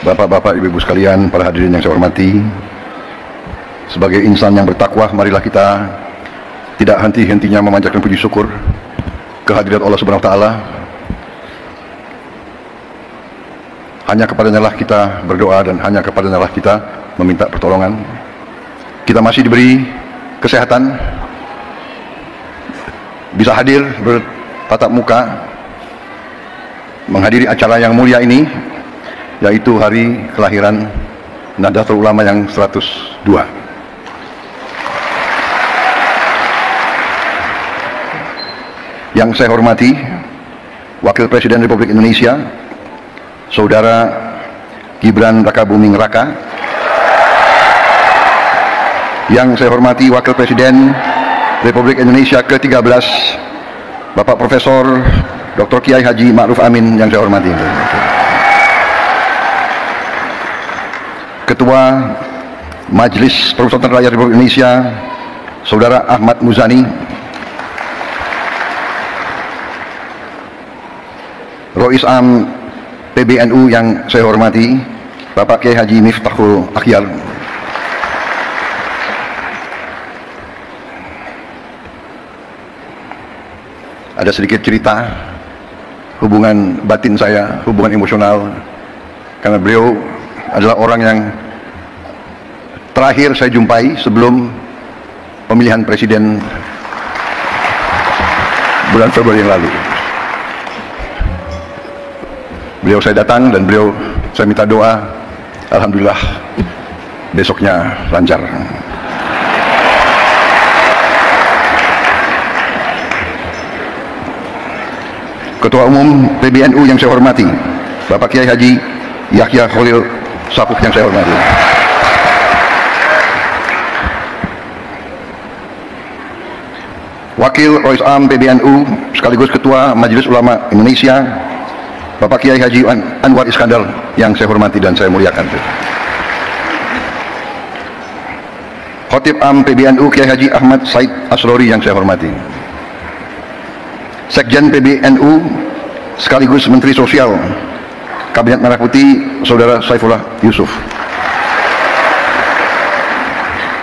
Bapak-bapak, ibu-ibu sekalian, para hadirin yang saya hormati, sebagai insan yang bertakwa, marilah kita tidak henti-hentinya memanjatkan puji syukur kehadirat Allah Subhanahu wa taala. Hanya kepadanya lah kita berdoa dan hanya kepadanya lah kita meminta pertolongan. Kita masih diberi kesehatan, bisa hadir bertatap muka menghadiri acara yang mulia ini, yaitu hari kelahiran Nahdlatul Ulama yang 102. Yang saya hormati Wakil Presiden Republik Indonesia Saudara Gibran Rakabuming Raka, yang saya hormati Wakil Presiden Republik Indonesia ke-13 Bapak Profesor Dr. Kiai Haji Ma'ruf Amin, yang saya hormati. Ketua Majelis Permusyawaratan Rakyat Republik Indonesia Saudara Ahmad Muzani, Rois Am PBNU yang saya hormati Bapak Kiai Haji Miftahul Akhyar, ada sedikit cerita hubungan batin saya, hubungan emosional, karena beliau adalah orang yang terakhir saya jumpai sebelum pemilihan presiden bulan Februari yang lalu. Beliau saya datang dan beliau saya minta doa, alhamdulillah besoknya lancar. Ketua Umum PBNU yang saya hormati Bapak Kiai Haji Yahya Khalil Saquf, yang saya hormati. Wakil Rois Am PBNU sekaligus Ketua Majelis Ulama Indonesia Bapak Kiai Haji Anwar Iskandar, yang saya hormati dan saya muliakan. Khatib Am PBNU Kiai Haji Ahmad Said Asrori, yang saya hormati. Sekjen PBNU sekaligus Menteri Sosial Kabinet Merah Putih Saudara Saifullah Yusuf,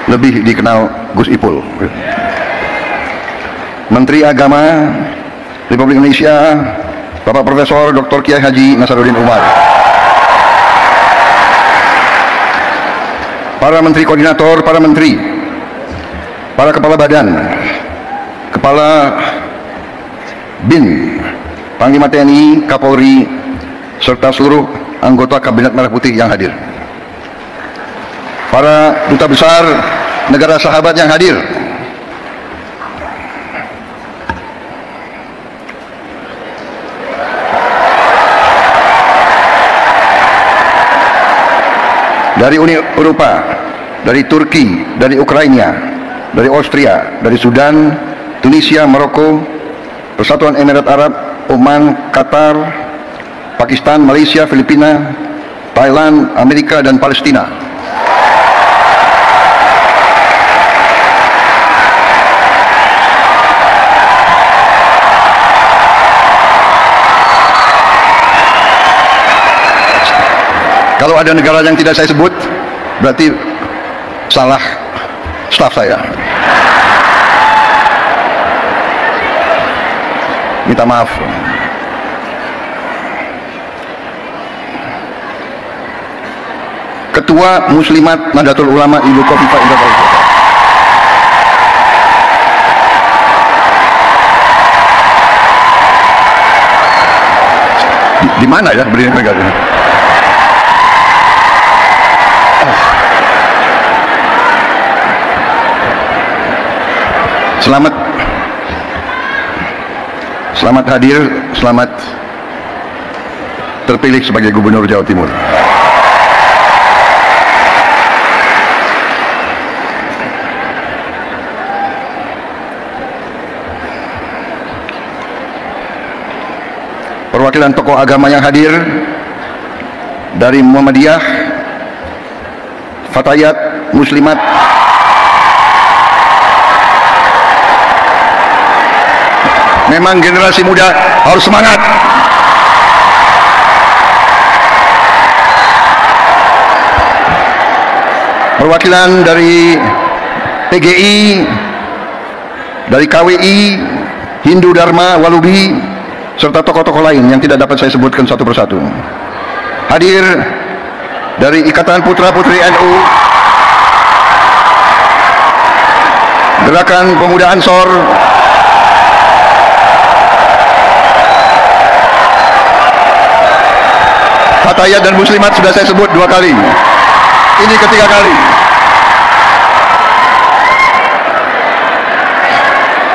lebih dikenal Gus Ipul. Menteri Agama Republik Indonesia Bapak Profesor Dr. Kiai Haji Nasaruddin Umar, para menteri koordinator, para menteri, para kepala badan, kepala BIN, Panglima TNI, Kapolri, serta seluruh anggota Kabinet Merah Putih yang hadir, para duta besar negara sahabat yang hadir, dari Uni Eropa, dari Turki, dari Ukraina, dari Austria, dari Sudan, Tunisia, Maroko, Persatuan Emirat Arab, Oman, Qatar, Pakistan, Malaysia, Filipina, Thailand, Amerika, dan Palestina. Kalau ada negara yang tidak saya sebut, berarti salah staf saya. Minta maaf. Ketua Muslimat Nahdlatul Ulama Ibu Khofifah Indar Parawansa. Di mana ya berdiri negara? Selamat hadir, selamat terpilih sebagai Gubernur Jawa Timur. Perwakilan tokoh agama yang hadir dari Muhammadiyah, Fatayat, Muslimat, memang generasi muda harus semangat. perwakilan dari PGI, dari KWI, Hindu Dharma Walubi, serta tokoh-tokoh lain yang tidak dapat saya sebutkan satu persatu. Hadir dari Ikatan Putra-Putri NU, Gerakan Pemuda Ansor, Fatayat dan Muslimat sudah saya sebut 2 kali. Ini ketiga kali.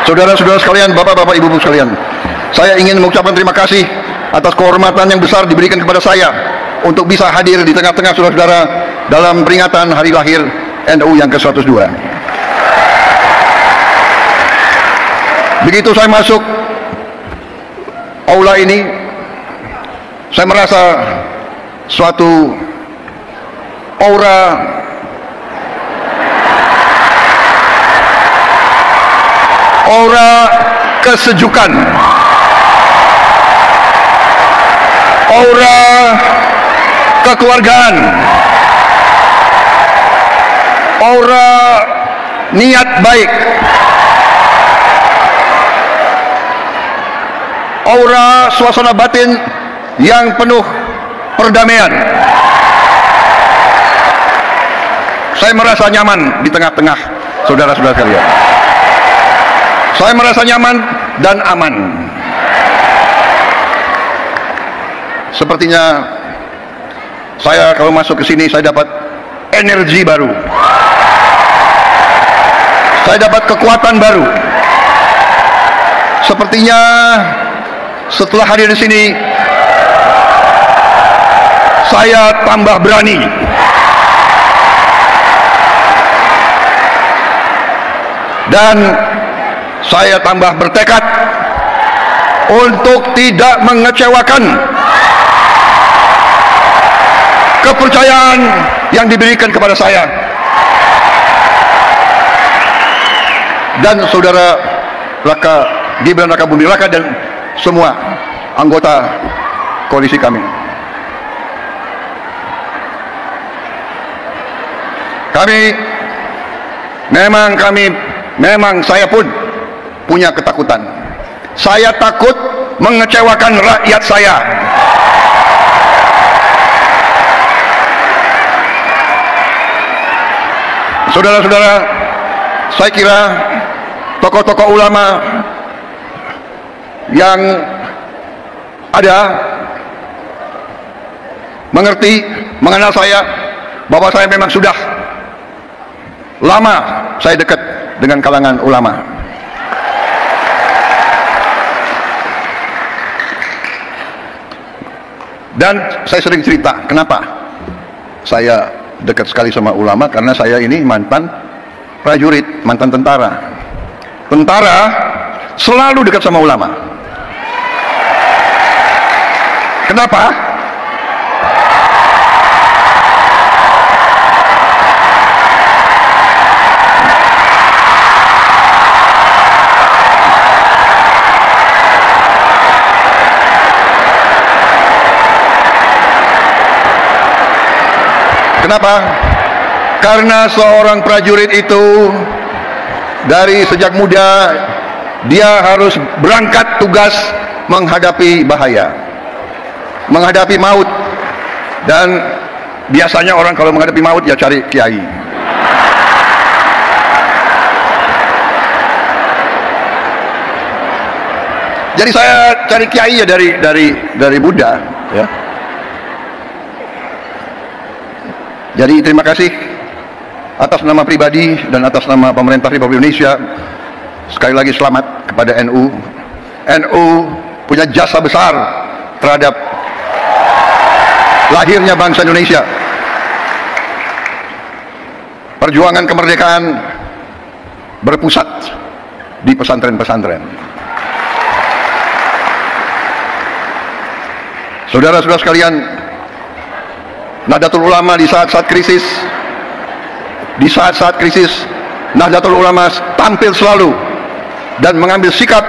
Saudara-saudara sekalian, bapak-bapak, ibu-ibu sekalian, saya ingin mengucapkan terima kasih atas kehormatan yang besar diberikan kepada saya untuk bisa hadir di tengah-tengah saudara-saudara dalam peringatan hari lahir NU yang ke-102. Begitu saya masuk aula ini, saya merasa suatu aura kesejukan, aura kekeluargaan, aura niat baik, aura suasana batin yang penuh perdamaian. Saya merasa nyaman di tengah-tengah saudara-saudara sekalian. Saya merasa nyaman dan aman. Sepertinya saya kalau masuk ke sini saya dapat energi baru. Saya dapat kekuatan baru. Sepertinya setelah hadir di sini saya tambah berani. Dan saya tambah bertekad untuk tidak mengecewakan kepercayaan yang diberikan kepada saya dan saudara Gibran Rakabuming Raka dan semua anggota koalisi kami. Memang saya pun punya ketakutan. Saya takut mengecewakan rakyat saya. Saudara-saudara, saya kira tokoh-tokoh ulama yang ada mengenal saya, bahwa saya memang sudah lama saya dekat dengan kalangan ulama. Dan saya sering cerita kenapa saya dekat sekali sama ulama, karena saya ini mantan prajurit, mantan tentara. Tentara selalu dekat sama ulama. Kenapa? Kenapa? Karena seorang prajurit itu dari sejak muda dia harus berangkat tugas menghadapi bahaya, menghadapi maut. Dan biasanya orang kalau menghadapi maut ya cari kiai. Jadi saya cari kiai ya dari Buddha, ya. Jadi terima kasih atas nama pribadi dan atas nama pemerintah Republik Indonesia. Sekali lagi selamat kepada NU. NU punya jasa besar terhadap lahirnya bangsa Indonesia. Perjuangan kemerdekaan berpusat di pesantren-pesantren. Saudara-saudara sekalian, Nahdlatul Ulama di saat-saat krisis, Nahdlatul Ulama tampil selalu dan mengambil sikap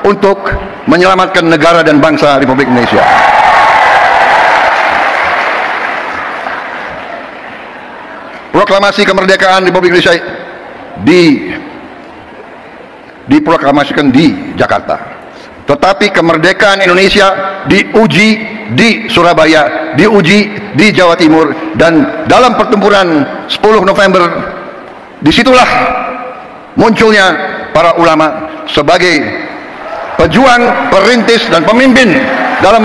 untuk menyelamatkan negara dan bangsa Republik Indonesia. proklamasi kemerdekaan Republik Indonesia diproklamasikan di Jakarta, tetapi kemerdekaan Indonesia diuji di Surabaya, diuji di Jawa Timur, dan dalam pertempuran 10 November disitulah munculnya para ulama sebagai pejuang, perintis, dan pemimpin dalam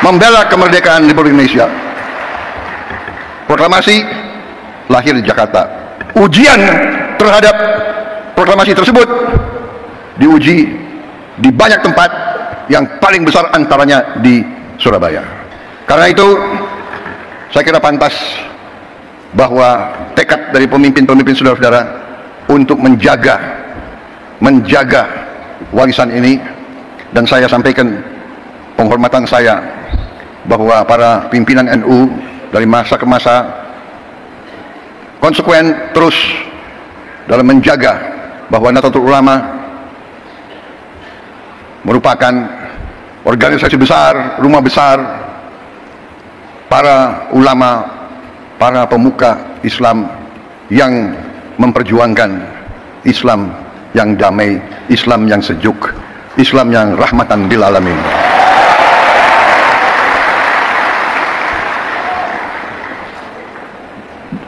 membela kemerdekaan Republik Indonesia. Proklamasi lahir di Jakarta. Ujian terhadap proklamasi tersebut diuji di banyak tempat, yang paling besar antaranya di Surabaya. Karena itu saya kira pantas bahwa tekad dari pemimpin-pemimpin saudara-saudara untuk menjaga warisan ini, dan saya sampaikan penghormatan saya bahwa para pimpinan NU dari masa ke masa konsekuen terus dalam menjaga bahwa Nahdlatul Ulama merupakan organisasi besar, rumah besar para ulama, para pemuka Islam yang memperjuangkan Islam yang damai, Islam yang sejuk, Islam yang rahmatan lil alamin.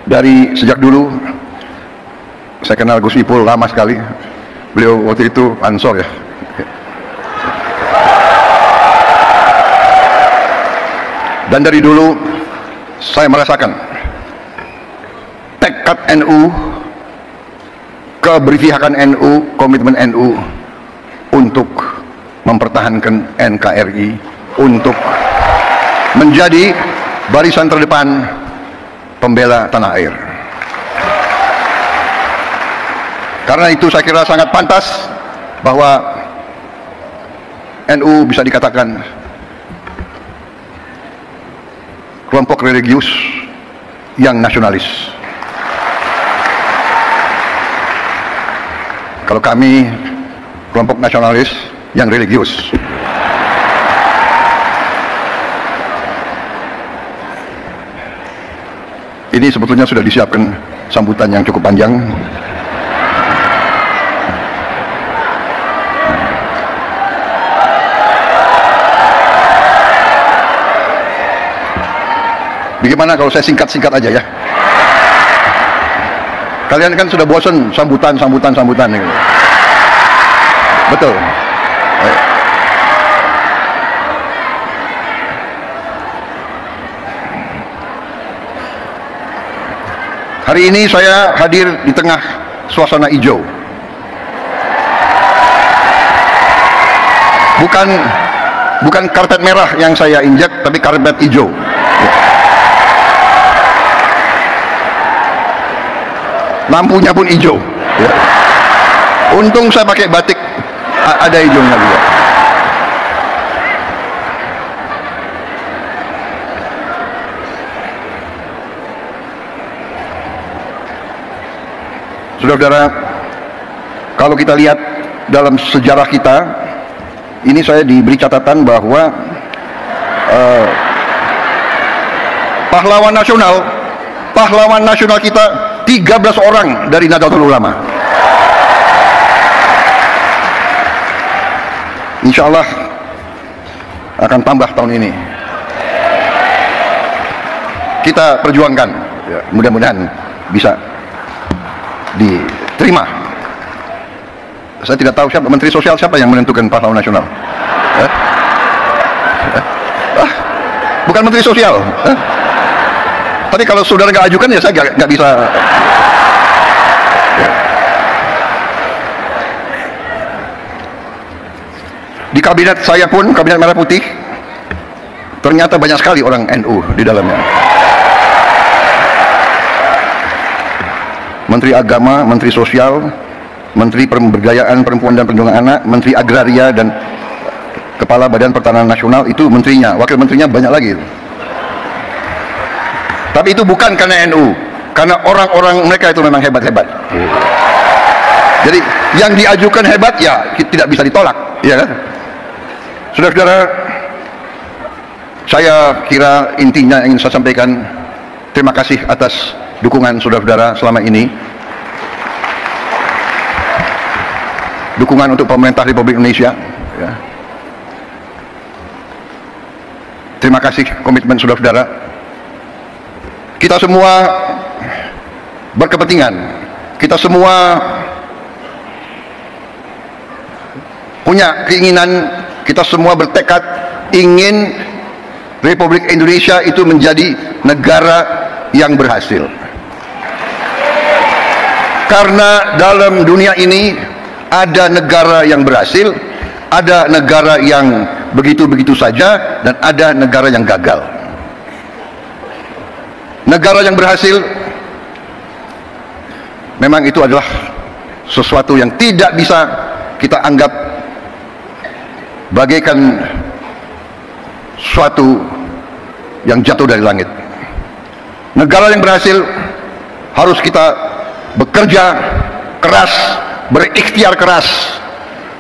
Dari sejak dulu saya kenal Gus Ipul lama sekali. Beliau waktu itu Ansor ya. Dan dari dulu saya merasakan tekad NU, keberpihakan NU, komitmen NU untuk mempertahankan NKRI, untuk menjadi barisan terdepan pembela tanah air. Karena itu saya kira sangat pantas bahwa NU bisa dikatakan kelompok religius yang nasionalis. Kalau kami kelompok nasionalis yang religius. Ini sebetulnya sudah disiapkan sambutan yang cukup panjang. Bagaimana kalau saya singkat-singkat aja ya? Kalian kan sudah bosan sambutan gitu. Betul. Ayo. Hari ini saya hadir di tengah suasana hijau. Bukan karpet merah yang saya injak, tapi karpet hijau. Lampunya pun hijau. Ya. Untung saya pakai batik ada hijaunya juga. Saudara-saudara, kalau kita lihat dalam sejarah kita, ini saya diberi catatan bahwa pahlawan nasional kita 13 orang dari Nahdlatul Ulama. Insya Allah akan tambah tahun ini. Kita perjuangkan, ya, mudah-mudahan bisa diterima. Saya tidak tahu siapa Menteri Sosial, siapa yang menentukan pahlawan nasional. Bukan Menteri Sosial. Tapi kalau saudara nggak ajukan ya saya nggak bisa. Di kabinet saya pun, kabinet Merah Putih, ternyata banyak sekali orang NU di dalamnya. Menteri Agama, Menteri Sosial, Menteri Pemberdayaan Perempuan dan Perlindungan Anak, Menteri Agraria, dan Kepala Badan Pertanahan Nasional, itu menterinya. Wakil menterinya banyak lagi. Tapi itu bukan karena NU, karena orang-orang mereka itu memang hebat-hebat. Jadi yang diajukan hebat ya tidak bisa ditolak, ya kan? Saudara-saudara, saya kira intinya yang ingin saya sampaikan Terima kasih atas dukungan saudara-saudara selama ini. Dukungan untuk pemerintah Republik Indonesia. Ya. Terima kasih komitmen saudara-saudara. Kita semua berkepentingan. Kita semua punya keinginan, kita semua bertekad ingin Republik Indonesia itu menjadi negara yang berhasil. Karena dalam dunia ini ada negara yang berhasil, ada negara yang begitu-begitu saja, dan ada negara yang gagal. Negara yang berhasil memang itu adalah sesuatu yang tidak bisa kita anggap bagaikan suatu yang jatuh dari langit. Negara yang berhasil harus kita bekerja keras, berikhtiar keras,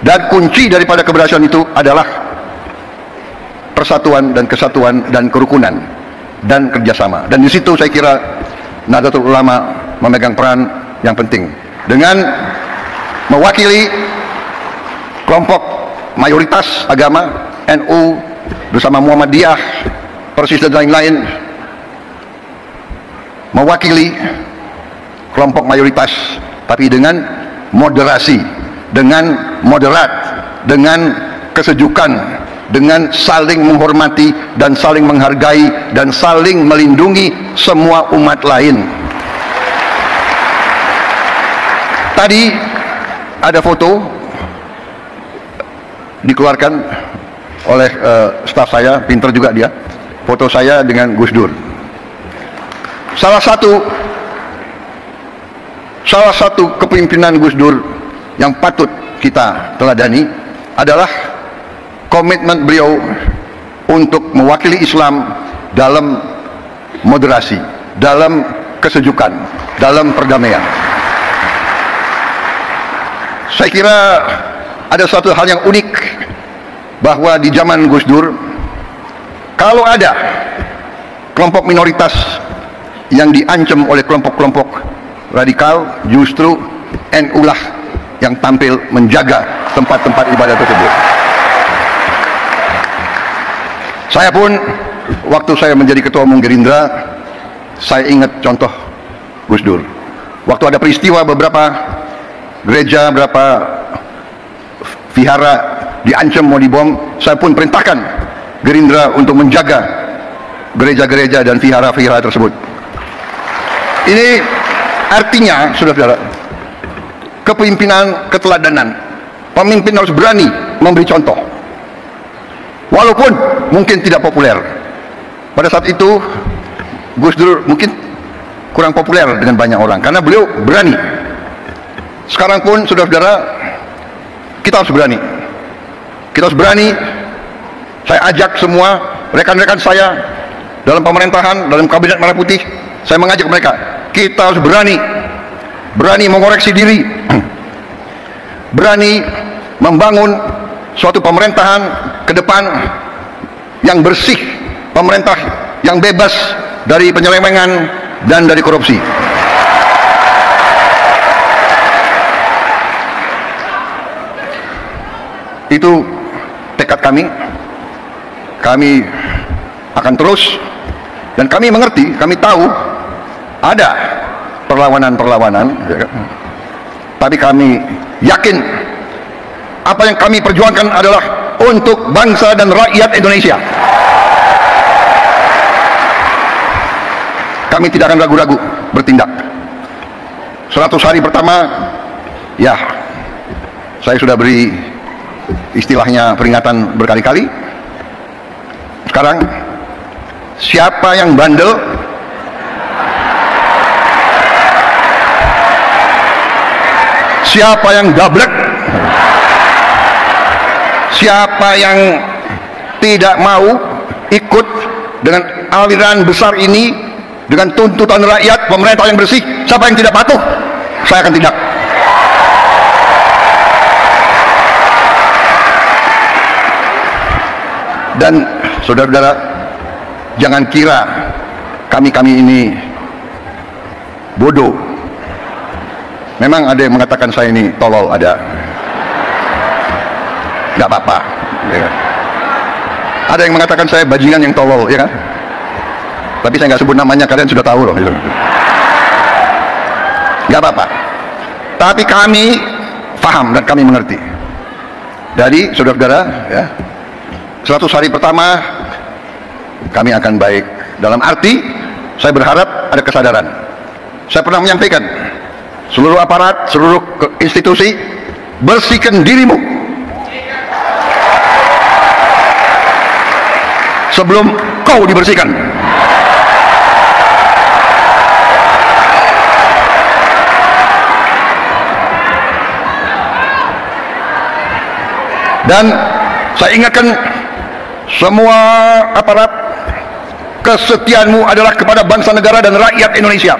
dan kunci daripada keberhasilan itu adalah persatuan dan kesatuan dan kerukunan dan kerjasama. Dan di situ saya kira Nahdlatul Ulama memegang peran yang penting dengan mewakili kelompok mayoritas agama, NU bersama Muhammadiyah, Persis dan lain-lain, mewakili kelompok mayoritas, tapi dengan moderasi, dengan moderat, dengan kesejukan, dengan saling menghormati dan saling menghargai dan saling melindungi semua umat lain. Tadi ada foto dikeluarkan oleh staf saya, pinter juga dia, foto saya dengan Gus Dur. Salah satu kepemimpinan Gus Dur yang patut kita teladani adalah komitmen beliau untuk mewakili Islam dalam moderasi, dalam kesejukan, dalam perdamaian. Saya kira ada suatu hal yang unik bahwa di zaman Gus Dur, kalau ada kelompok minoritas yang diancam oleh kelompok-kelompok radikal, justru NU lah yang tampil menjaga tempat-tempat ibadah tersebut. Saya pun waktu saya menjadi ketua umum Gerindra, saya ingat contoh Gus Dur. Waktu ada peristiwa beberapa gereja, beberapa vihara diancam mau dibom, saya pun perintahkan Gerindra untuk menjaga gereja-gereja dan vihara-vihara tersebut. Ini artinya, saudara-saudara, kepemimpinan, keteladanan. Pemimpin harus berani memberi contoh, walaupun mungkin tidak populer. Pada saat itu Gus Dur mungkin kurang populer dengan banyak orang karena beliau berani. Sekarang pun, saudara-saudara, kita harus berani. Kita harus berani. Saya ajak semua rekan-rekan saya dalam pemerintahan, dalam kabinet Merah Putih, saya mengajak mereka, kita harus berani mengoreksi diri, berani membangun suatu pemerintahan ke depan yang bersih, pemerintah yang bebas dari penyelewengan dan dari korupsi. Itu tekad kami. Kami akan terus, dan kami mengerti, kami tahu ada perlawanan-perlawanan, tapi kami yakin apa yang kami perjuangkan adalah untuk bangsa dan rakyat Indonesia. Kami tidak akan ragu-ragu bertindak. 100 hari pertama, ya, saya sudah beri istilahnya peringatan berkali-kali. Sekarang, siapa yang bandel, siapa yang gablek, siapa yang tidak mau ikut dengan aliran besar ini, dengan tuntutan rakyat, pemerintah yang bersih, siapa yang tidak patuh, saya akan tindak. Dan saudara-saudara, jangan kira kami ini bodoh. Memang ada yang mengatakan saya ini tolol, ada. Nggak apa-apa, ya kan? Ada yang mengatakan saya bajingan yang tolol, ya kan? Tapi saya nggak sebut namanya, kalian sudah tahu loh. Nggak apa-apa. Tapi kami paham dan kami mengerti. Jadi saudara-saudara, ya, 100 hari pertama kami akan baik. Dalam arti saya berharap ada kesadaran. Saya pernah menyampaikan, seluruh aparat, seluruh institusi, bersihkan dirimu sebelum kau dibersihkan. Dan saya ingatkan semua aparat, kesetiaanmu adalah kepada bangsa negara dan rakyat Indonesia.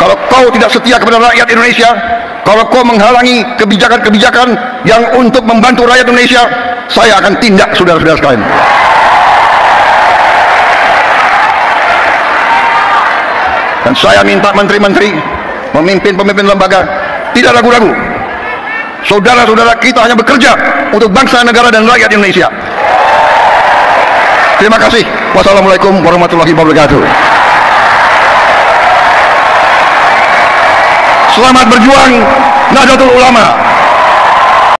Kalau kau tidak setia kepada rakyat Indonesia, kalau kau menghalangi kebijakan-kebijakan yang untuk membantu rakyat Indonesia, saya akan tindak, saudara-saudara sekalian. Dan saya minta menteri-menteri, pemimpin-pemimpin lembaga, tidak ragu-ragu. Saudara-saudara kita hanya bekerja untuk bangsa, negara, dan rakyat Indonesia. Terima kasih. Wassalamualaikum warahmatullahi wabarakatuh. Selamat berjuang Nahdlatul Ulama.